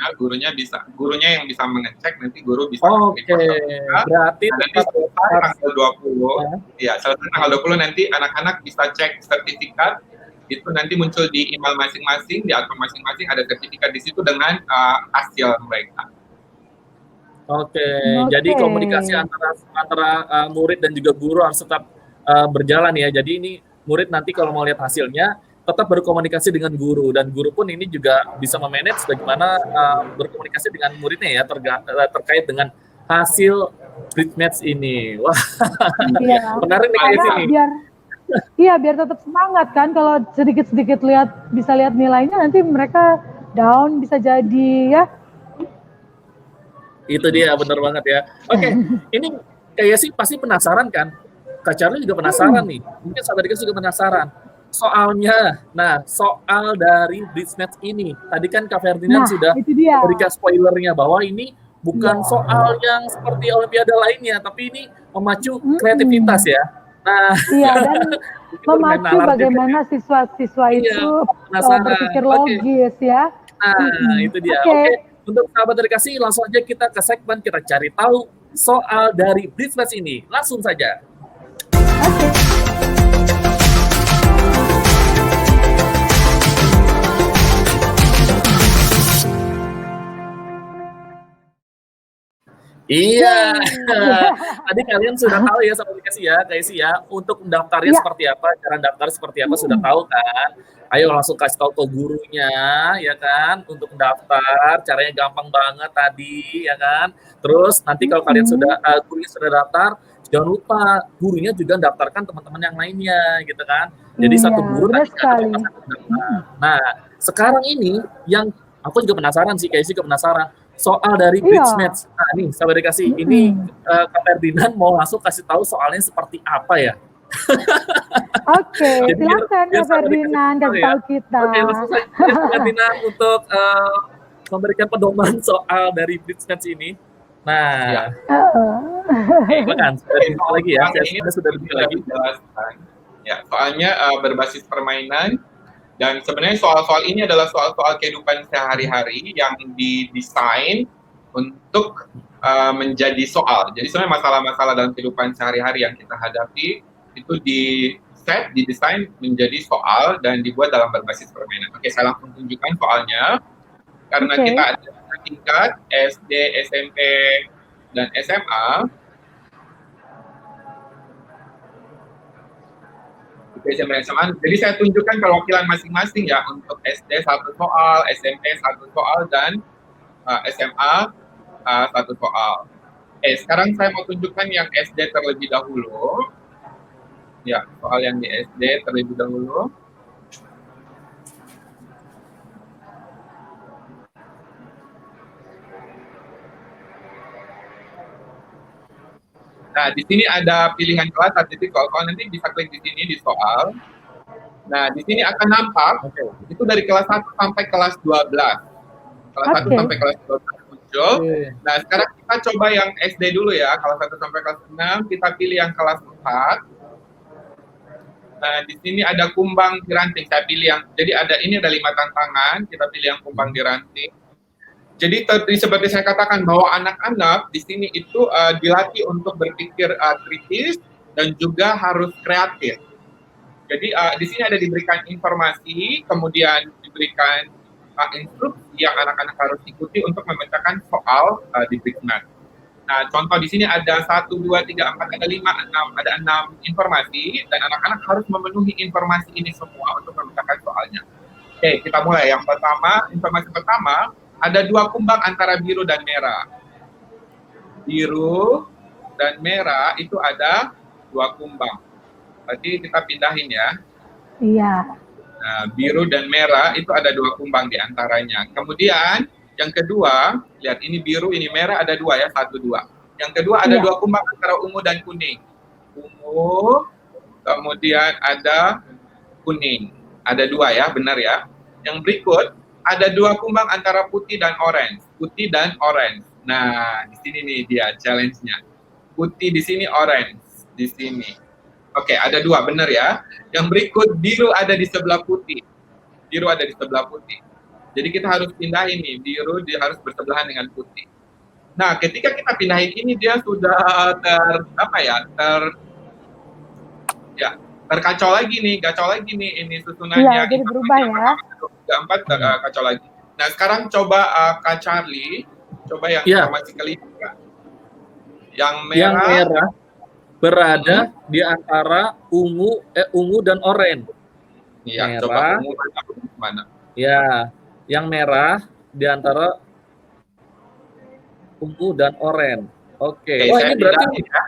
S4: yang bisa mengecek, nanti guru bisa
S2: berarti
S4: nanti selesai tanggal 20, ya selesai tanggal 20 nanti anak-anak bisa cek sertifikat, itu nanti muncul di email masing-masing, di akun masing-masing ada sertifikat di situ dengan hasil mereka.
S2: Jadi komunikasi antara murid dan juga guru harus tetap berjalan ya. Jadi ini murid nanti kalau mau lihat hasilnya tetap berkomunikasi dengan guru, dan guru pun ini juga bisa memanage bagaimana berkomunikasi dengan muridnya ya terkait dengan hasil bridge match ini. Wah, menarik nih kayak sini.
S1: Biar tetap semangat kan, kalau sedikit-sedikit bisa lihat nilainya, nanti mereka down bisa jadi ya.
S2: Itu dia, benar banget ya. Oke, ini kayak sih pasti penasaran kan? Kak Charlie juga penasaran nih. Mungkin sahabat dikasih juga penasaran. Soalnya, soal dari bridge match ini, tadi kan Kak Ferdinand sudah memberikan spoilernya bahwa ini bukan soal yang seperti Olimpiade lainnya, tapi ini memacu kreativitas ya. Nah,
S1: dan memacu bagaimana siswa-siswa itu berpikir logis ya.
S2: Nah, itu dia. Oke. Untuk sahabat edukasi, langsung aja kita ke segmen kita cari tahu soal dari bridge match ini. Langsung saja. Iya, tadi kalian sudah tahu ya sahabat edukasi ya, untuk mendaftarnya seperti apa, cara daftar seperti apa sudah tahu kan? Ayo langsung kasih tahu ke gurunya, ya kan, untuk mendaftar, caranya gampang banget tadi, ya kan. Terus nanti kalau kalian gurunya sudah daftar, jangan lupa gurunya juga daftarkan teman-teman yang lainnya, gitu kan. Jadi satu guru nanti ada daftar. Nah, sekarang ini yang aku juga penasaran sih, kayak sih penasaran soal dari bridge match. Nah, nih sahabat dikasih, ini Kak Ferdinand mau langsung kasih tahu soalnya seperti apa ya.
S1: Oke, silakan Kak Ferdinand kasih tahu kita.
S2: Oke, langsung saja Kak Ferdinand untuk memberikan pedoman soal dari bridge match ini. Nah,
S1: Uh,
S2: bahkan sudah dibuka lagi ya,
S4: Soalnya ini
S2: saya sudah dibuka
S4: sudah
S2: lagi.
S4: dijelaskan. Ya, soalnya berbasis permainan dan sebenarnya soal-soal ini adalah soal-soal kehidupan sehari-hari yang didesain untuk menjadi soal. Jadi sebenarnya masalah-masalah dalam kehidupan sehari-hari yang kita hadapi itu didesain menjadi soal dan dibuat dalam berbasis permainan. Oke, saya langsung tunjukkan soalnya. Karena
S1: Oke.
S4: kita ada tingkat SD, SMP, dan SMA. Jadi saya tunjukkan perwakilan masing-masing ya untuk SD 1 soal, SMP 1 soal, dan SMA 1 soal. Sekarang saya mau tunjukkan yang SD terlebih dahulu. Ya, soal yang di SD terlebih dahulu. Nah, di sini ada pilihan kelas, titik soal-soal, nanti bisa klik di sini di soal. Nah, di sini akan nampak itu dari kelas 1 sampai kelas 12. Kelas 1 sampai kelas 12 muncul. Nah, sekarang kita coba yang SD dulu ya, kelas 1 sampai kelas 6, kita pilih yang kelas 4. Nah, di sini ada kumbang di ranting, saya pilih yang, jadi ini ada 5 tantangan, kita pilih yang kumbang di ranting. Jadi seperti saya katakan bahwa anak-anak di sini itu dilatih untuk berpikir kritis dan juga harus kreatif. Jadi di sini ada diberikan informasi, kemudian diberikan instruksi yang anak-anak harus ikuti untuk memecahkan soal di BRICSMATH. Nah, contoh di sini ada 1, 2, 3, 4, ada 5, 6, ada 6 informasi, dan anak-anak harus memenuhi informasi ini semua untuk memecahkan soalnya. Oke, kita mulai. Yang pertama, informasi pertama, ada 2 kumbang antara biru dan merah. Biru dan merah itu ada 2 kumbang. Berarti kita pindahin ya.
S1: Iya.
S4: Nah, biru dan merah itu ada 2 kumbang di antaranya. Kemudian yang kedua, lihat ini biru, ini merah, ada 2 ya, 1, 2. Yang kedua ada 2 kumbang antara ungu dan kuning. Ungu, kemudian ada kuning. Ada 2 ya, benar ya. Yang berikut, ada 2 kumbang antara putih dan orange. Putih dan orange. Nah, di sini nih dia challenge-nya. Putih di sini, orange di sini. Oke, ada 2, benar ya. Yang berikut, biru ada di sebelah putih. Biru ada di sebelah putih. Jadi kita harus pindahin nih, biru dia harus bersebelahan dengan putih. Nah, ketika kita pindahin ini, dia sudah terkacau lagi nih, ini susunannya.
S1: Iya, jadi berubah ya.
S4: 4 kacau lagi. Nah, sekarang coba Kak Charlie, coba yang informasi kelima. Yang merah
S2: berada di antara ungu dan oranye.
S4: Iya, coba ungu mana?
S2: Ya, yang merah di antara ungu dan oranye. Oke. Wah, ini berarti ya.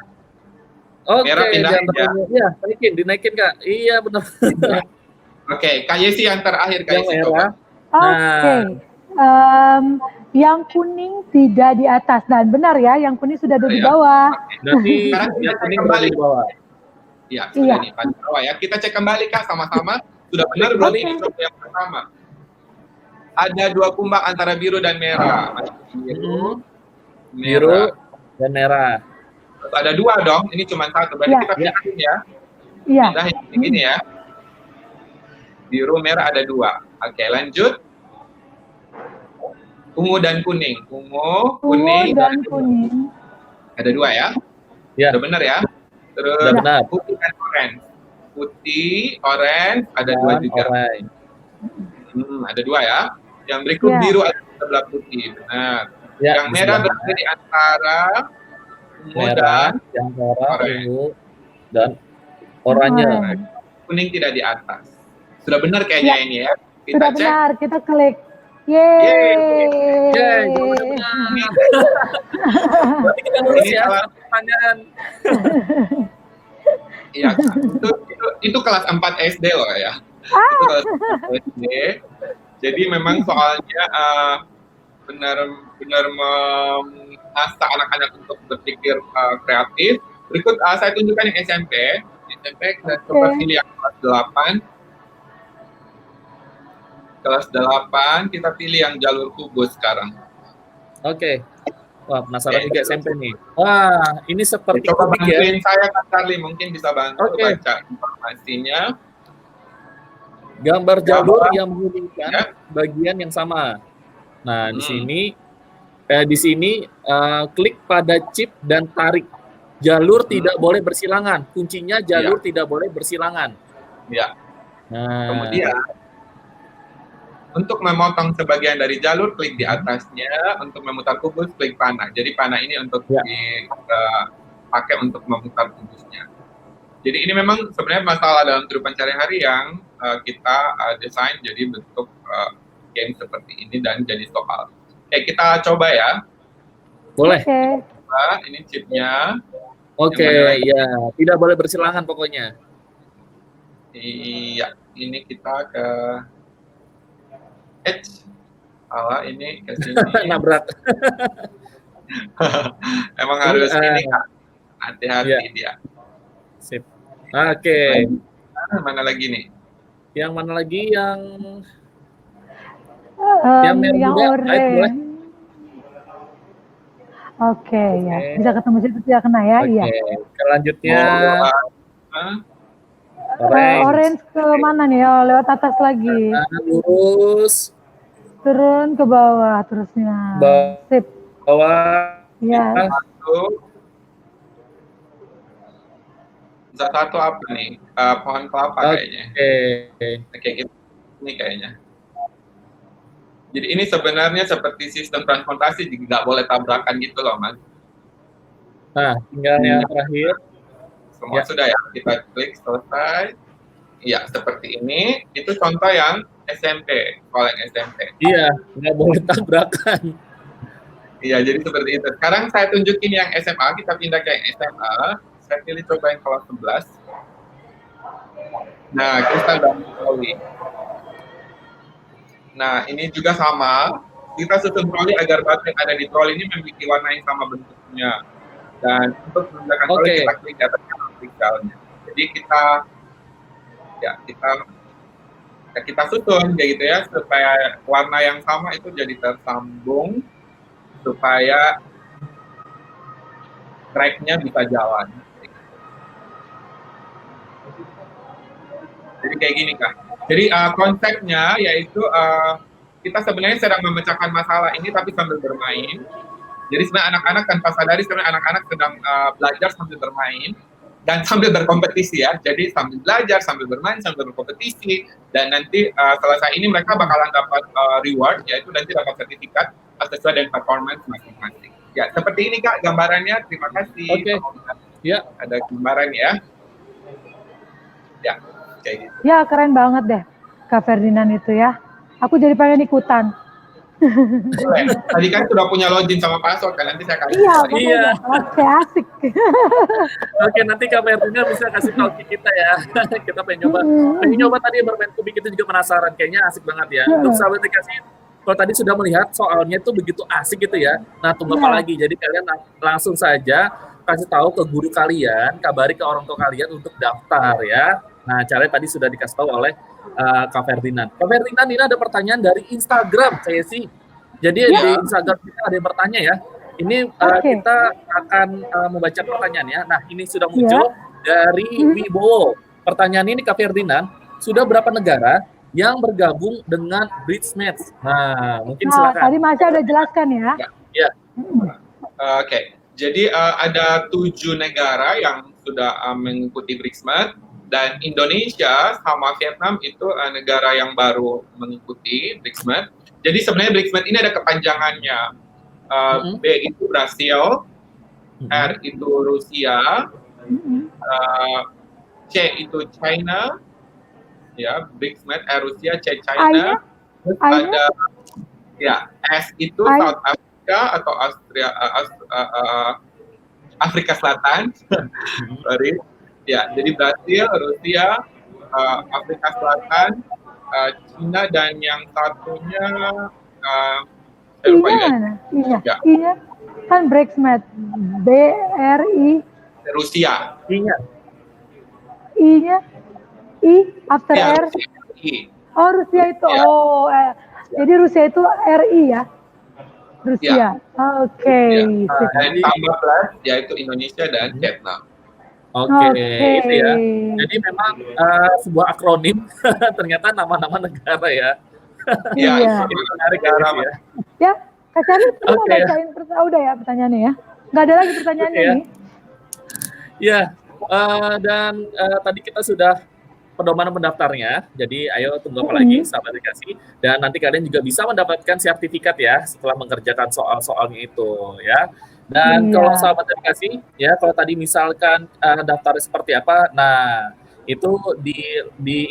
S2: Oke, ya, dinaikin Kak. Iya, benar.
S4: Oke, Kak Yesi yang terakhir, Kak Yesi coba.
S1: Oke. Yang kuning tidak di atas, dan benar ya, yang kuning sudah ada di bawah.
S2: Berarti yang kuning kembali di bawah.
S4: Iya, sudah di bawah ya. Kita cek kembali Kak sama-sama. Sudah benar berarti ini coba yang pertama. Ada 2 kumbang antara biru dan merah.
S2: Biru dan merah.
S4: Ada 2 dong, ini cuma 1. Berarti kita pindahin ya.
S1: Iya.
S4: Pindahin begini ya. Biru, merah ada 2. Oke, lanjut. Ungu dan kuning. Ungu, kuning,
S1: dan kuning.
S4: Ada 2 ya?
S2: Ya.
S4: Udah benar ya? Terus
S2: benar.
S4: Putih dan orange. Putih, orange, ada 2 juga. Ada 2 ya. Yang berikut biru ada di sebelah putih. Benar.
S2: Ya,
S4: yang merah berada di antara ungu dan
S2: ungu dan oranye.
S4: Kuning tidak di atas. Sudah benar kayaknya ini ya.
S1: Kita sudah cek. Benar, kita klik. Yeay.
S2: Berarti kita lulus ya pertanyaan.
S4: Iya, itu kelas 4 SD loh ya. Itu kelas 4 SD. Jadi memang soalnya benar-benar mengasah anak-anak untuk berpikir kreatif. Berikut saya tunjukkan yang SMP. SMP kita coba pilih yang kelas 8. Kelas 8 kita pilih yang jalur kubus sekarang.
S2: Oke. Wah, penasaran
S4: Oke.
S2: juga SMP nih. Wah, ini seperti
S4: Coba
S2: kubik ya.
S4: bantuin saya Kak Charlie, mungkin bisa bantu
S2: Oke.
S4: baca informasinya.
S2: Gambar jalur yang
S4: Ya.
S2: menghubungkan bagian yang sama. Nah, di
S4: Hmm.
S2: sini klik pada chip dan tarik. Jalur tidak boleh bersilangan. Kuncinya jalur tidak boleh bersilangan.
S4: Ya.
S2: Nah,
S4: Kemudian untuk memotong sebagian dari jalur, klik di atasnya. Untuk memutar kubus, klik panah. Jadi panah ini untuk dipakai untuk memutar kubusnya. Jadi ini memang sebenarnya masalah dalam kehidupan sehari-hari yang kita desain jadi bentuk game seperti ini dan jadi soal. Oke, kita coba ya.
S2: boleh.
S1: Oke.
S4: Ini chipnya.
S2: Oke, ya, tidak boleh bersilangan pokoknya.
S4: Iya, ini kita ke Edge. Salah, ini ke sini.
S2: Nabrak.
S4: Emang harus ini Kak. Hati-hati dia.
S2: Sip. Oke.
S4: Mana lagi nih?
S2: Yang mana lagi yang
S1: Yang
S2: juga, boleh.
S1: orange. Oke, ya. Bisa ketemu situ tidak kena ya? Iya.
S2: Selanjutnya
S1: orange ke mana nih? Oh, lewat atas lagi.
S2: Lurus.
S1: Turun ke bawah terusnya. Sip.
S2: Bawah.
S1: Ya.
S4: Satu apa nih? Pohon kelapa kayaknya. Oke, ini kayaknya. Jadi ini sebenarnya seperti sistem transportasi, jadi nggak boleh tabrakan gitu loh, Mas.
S2: Nah, tinggal yang terakhir.
S4: Semua sudah ya, kita klik selesai. Iya, seperti ini. Itu contoh yang SMP, sekolah yang SMP.
S2: Iya, nggak boleh tabrakan.
S4: Iya, jadi seperti itu. Sekarang saya tunjukin yang SMA, kita pindah ke yang SMA. Saya pilih coba yang kelas 11. Nah, kita dan troli. Nah, ini juga sama. Kita susun troli agar batu yang ada di troli ini memiliki warna yang sama bentuknya. Dan untuk menggunakan troli kita klik di atas pikselnya. Jadi kita susun kayak gitu ya, supaya warna yang sama itu jadi tersambung, supaya tracknya bisa jalan. Jadi kayak gini Kak. Jadi konsepnya yaitu kita sebenarnya sedang memecahkan masalah ini tapi sambil bermain. Jadi sebenarnya anak-anak tanpa sadari sebenarnya anak-anak sedang belajar sambil bermain dan sambil berkompetisi ya. Jadi sambil belajar, sambil bermain, sambil berkompetisi, dan nanti selesai ini mereka bakalan dapat reward, yaitu nanti dapat sertifikat sesuai dengan performance masing-masing. Ya, seperti ini Kak gambarannya. Terima kasih.
S2: Oke. Ya.
S4: Ada gambaran ya. Ya, kayak gitu.
S1: Ya, keren banget deh Kak Ferdinand itu ya. Aku jadi pengen ikutan.
S4: Boleh. Tadi kan sudah punya login sama password kan, nanti saya kasih.
S1: Iya. Oke, asik.
S2: Oke, nanti Kak Ferdinand bisa kasih tahu ke kita ya. Kita pengen nyoba tadi bermain kubik itu juga penasaran, kayaknya asik banget ya. Untuk sahabat dikasih, kalau tadi sudah melihat soalnya itu begitu asik gitu ya. Nah, tunggu apa lagi? Jadi kalian langsung saja kasih tahu ke guru kalian, kabari ke orang tua kalian untuk daftar ya. Nah, caranya tadi sudah dikasih tahu oleh Kak Ferdinand. Kak Ferdinand, ini ada pertanyaan dari Instagram, saya sih. Jadi di Instagram kita ada yang bertanya ya. Ini kita akan membaca pertanyaannya. Nah, ini sudah muncul dari Wibowo. Pertanyaan ini Kak Ferdinand, sudah berapa negara yang bergabung dengan Bridge Match? Nah, mungkin silakan.
S1: Tadi Masya udah jelaskan ya.
S4: Ya. Oke. Jadi ada 7 negara yang sudah mengikuti BRICS-MED, dan Indonesia sama Vietnam itu negara yang baru mengikuti BRICS-MED. Jadi sebenarnya BRICS-MED ini ada kepanjangannya. B itu Brasil, R itu Rusia, C itu China, ya BRICS-MED, R Rusia, C China. Terus ada S itu South Africa atau Afrika Selatan. Sorry. Ya, jadi Brasil, Rusia, Afrika Selatan, Cina, dan yang satunya
S1: I-nya kan BRICS-MED, BRI
S4: Rusia.
S1: I-nya I after R.
S4: I.
S1: Oh, Rusia itu. Jadi Rusia itu RI ya. Rusia. Oke.
S4: Rusia. Dan
S2: Jadi
S4: tambah plus yaitu Indonesia dan Vietnam.
S2: oke,
S1: Oke.
S2: itu ya. Jadi memang sebuah akronim ternyata nama-nama negara ya.
S4: Ya,
S1: Iya.
S4: itu
S2: Ini menarik ya,
S4: negara,
S2: Desi ya.
S1: Ya, Kak Charlie mau
S2: Oke ya.
S1: bacain udah ya pertanyaannya ya? Nggak ada lagi
S2: Oke
S1: pertanyaannya
S2: ya.
S1: nih.
S2: Ya, dan tadi kita sudah pedoman pendaftarnya. Jadi ayo tunggu apa lagi, sahabat edukasi. Dan nanti kalian juga bisa mendapatkan sertifikat ya setelah mengerjakan soal-soalnya itu ya. Dan kalau
S1: Iya.
S2: sahabat edukasi ya, kalau tadi misalkan daftar seperti apa, nah itu di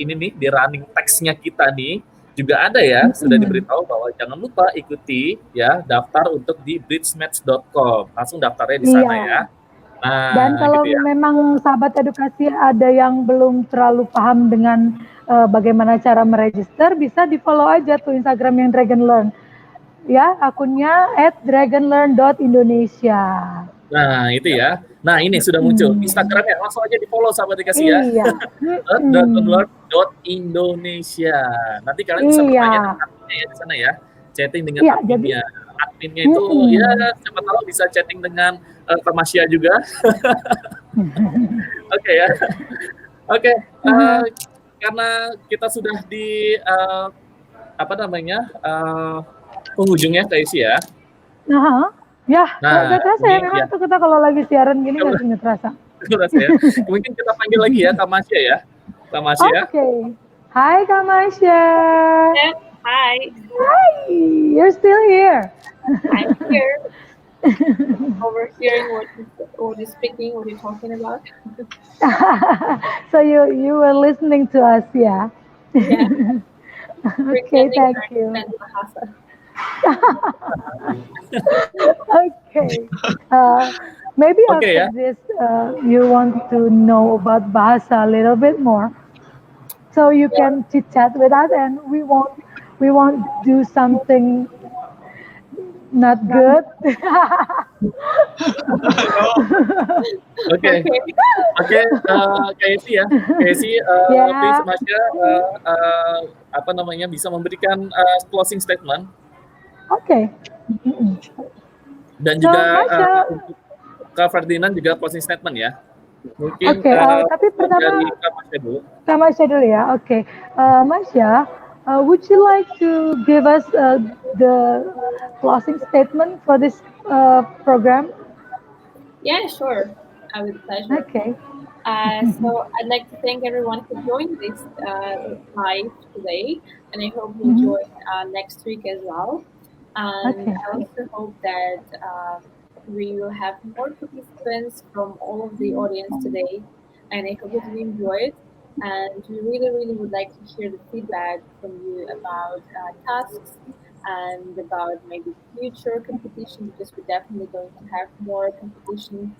S2: ini nih di running text-nya kita nih juga ada ya, sudah diberitahu bahwa jangan lupa ikuti ya daftar untuk di bridgematch.com. Langsung daftarnya di sana
S1: Iya.
S2: ya. Nah,
S1: Dan kalau
S2: gitu ya.
S1: memang sahabat edukasi ada yang belum terlalu paham dengan bagaimana cara meregister, bisa di follow aja tuh Instagram yang Dragon Learn. Ya, akunnya @dragonlearn.indonesia.
S2: Nah, itu ya. Nah, ini sudah muncul Instagramnya, langsung aja di follow sahabat edukasi ya.
S1: Iya.
S2: @dragonlearn.indonesia. Nanti kalian bisa bertanya dengan adminnya ya di sana ya. Chatting dengan
S1: Iya,
S2: adminnya. Adminnya itu ya siapa tahu bisa chatting dengan Kamasya juga. Oke ya. Oke, karena kita sudah di apa namanya penghujungnya Kak Isi ya.
S1: Ya,
S2: Nah,
S1: nggak terasa ya
S2: ini
S1: memang
S2: ya.
S1: tuh kita kalau lagi siaran gini nggak terasa.
S2: Jelas ya. Mungkin kita panggil lagi ya Kak Masya ya. Kak Masya.
S1: Oke. Hai Kak Masya.
S3: Hi,
S1: Hi, you're still here.
S3: I'm here. Overhearing what you're speaking, what you're talking about.
S1: So you were listening to us, yeah?
S3: Yeah.
S1: Okay, thank you.
S3: Bahasa.
S1: Okay. Maybe
S2: Okay,
S1: after this, you want to know about Bahasa a little bit more, so you can chit chat with us, and we won't do something not good.
S2: Oke, Kak Esi ya. Kak Esi, please Masya, apa namanya bisa memberikan closing statement.
S1: Oke.
S2: Dan juga untuk Kak Ferdinand juga closing statement ya. Mungkin
S1: tapi pertama
S2: dari Kak Masya dulu.
S1: Kak Masya dulu ya. Oke. Masya, would you like to give us the closing statement for this program?
S3: Yeah, sure. With pleasure.
S1: Okay.
S3: So I'd like to thank everyone for joining this live today, and I hope you join next week as well. And I also hope that we will have more participants from all of the audience today, and I hope that you enjoy it. And we really, really would like to hear the feedback from you about tasks and about maybe future competition, because we're definitely going to have more competitions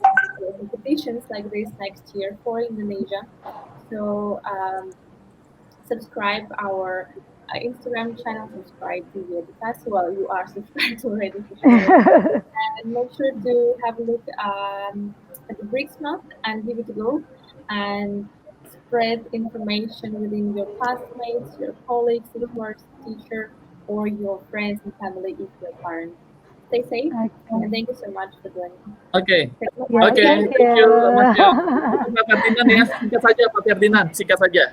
S3: like this next year for Indonesia. So subscribe our Instagram channel, subscribe to the festival. You are subscribed already, for sure. And make sure to have a look at the BRICS Month and give it a go, and spread information within your classmates, your colleagues, if you are a teacher, or your friends and family if you're a parent. Stay safe, and thank you so much for joining.
S2: Oke, thank you Mas Jo. Pak Ferdinand ya, singkat saja Pak Ferdinand, singkat saja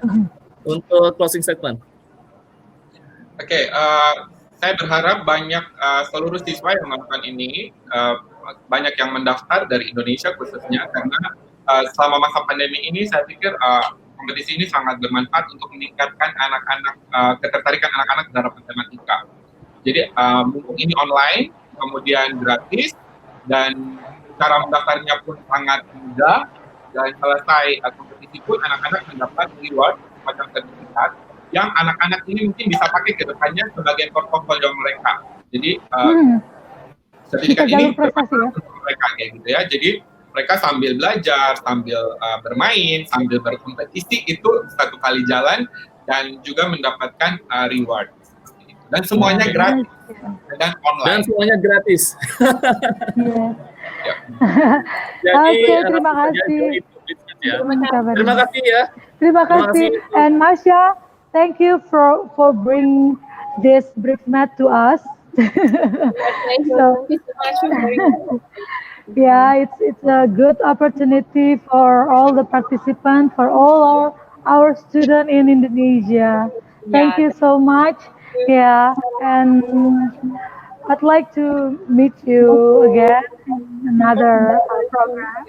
S2: untuk closing statement.
S4: Oke, saya berharap banyak seluruh siswa yang melakukan ini, banyak yang mendaftar dari Indonesia khususnya, karena selama masa pandemi ini saya pikir kompetisi ini sangat bermanfaat untuk meningkatkan anak-anak, ketertarikan anak-anak terhadap matematika. Jadi mumpung ini online, kemudian gratis, dan cara mendaftarnya pun sangat mudah, dan selesai kompetisi pun anak-anak mendapat reward semacam sertifikat yang anak-anak ini mungkin bisa pakai ke depannya sebagai portofolio mereka. Jadi sertifikat ini bermanfaat untuk mereka kayak gitu ya. Jadi mereka sambil belajar, sambil bermain, sambil berkompetisi itu satu kali jalan, dan juga mendapatkan reward. Dan semuanya gratis dan online.
S2: Dan semuanya gratis.
S1: Jadi terima kasih.
S2: Terima kasih ya.
S1: Terima kasih. And Masya, thank you for bring this BRICS Math to us So
S3: Thank you so much for sharing.
S1: yeah, it's a good opportunity for all the participants, for all our students in Indonesia. Thank
S3: Yeah,
S1: you
S3: thank
S1: so much. Yeah, and I'd like to meet you again in another
S3: you.
S1: program.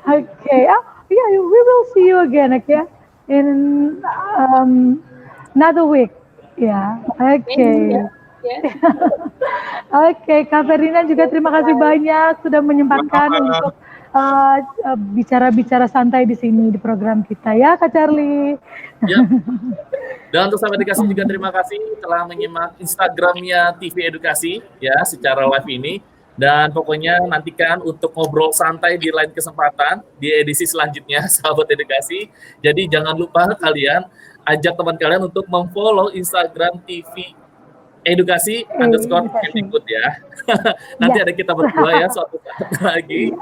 S1: Okay. Oh, yeah, we will see you again. Okay, in another week. Yeah.
S3: Thank you.
S1: Okay.
S3: Yeah.
S1: Oke, Kak Ferdinand juga terima kasih banyak sudah menyempatkan
S4: Sama-sama.
S1: untuk bicara-bicara santai di sini di program kita ya, Kak Charlie.
S2: Ya. Dan untuk sahabat edukasi juga terima kasih telah menyimak Instagramnya TV Edukasi ya secara live ini. Dan pokoknya nantikan untuk ngobrol santai di lain kesempatan di edisi selanjutnya sahabat edukasi. Jadi jangan lupa kalian ajak teman kalian untuk memfollow Instagram TV Edukasi underscore
S1: Edukasi.
S2: Kemdikbud ya. Nanti
S1: Ya.
S2: ada kita berdua ya suatu saat lagi.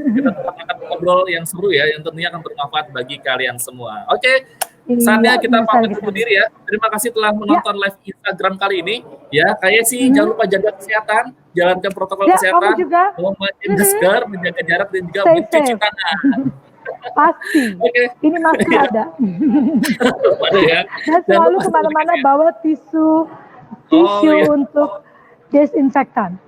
S2: Kita akan ngobrol yang seru ya, yang tentunya akan bermanfaat bagi kalian semua. Oke, saatnya
S1: Iya,
S2: kita
S1: benar
S2: pamit
S1: sekali.
S2: undur diri ya. Terima kasih telah menonton live Instagram kali ini. Ya, kayak sih jangan lupa jaga kesehatan, jalankan protokol
S1: Ya, kamu
S2: kesehatan,
S1: juga.
S2: memakai masker, menjaga jarak dan juga
S1: Stay
S2: mencuci
S1: safe.
S2: tangan.
S1: Pasti.
S2: Oke.
S1: Ini masker
S2: Iya.
S1: ada.
S2: Ada ya.
S1: Dan
S2: Jangan
S1: selalu
S2: lupa
S1: kemana-mana
S2: ya.
S1: bawa tisu
S2: Oh, iya.
S1: untuk desinfektan.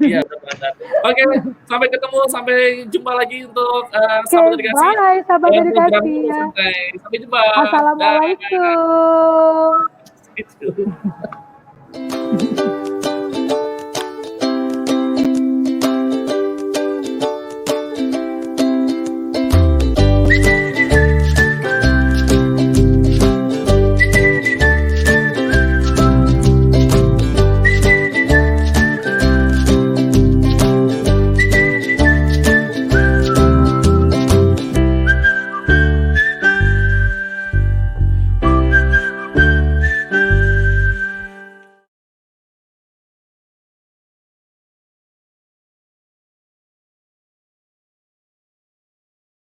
S2: Iya, benar. Oke, sampai ketemu, sampai jumpa lagi untuk
S1: Oke,
S2: sahabat edukasi.
S1: bye sahabat
S2: Dalam program
S1: edukasi
S2: Ngobrol
S1: ya.
S2: Santai. Sampai jumpa.
S1: Assalamualaikum.
S2: Dah. Gitu.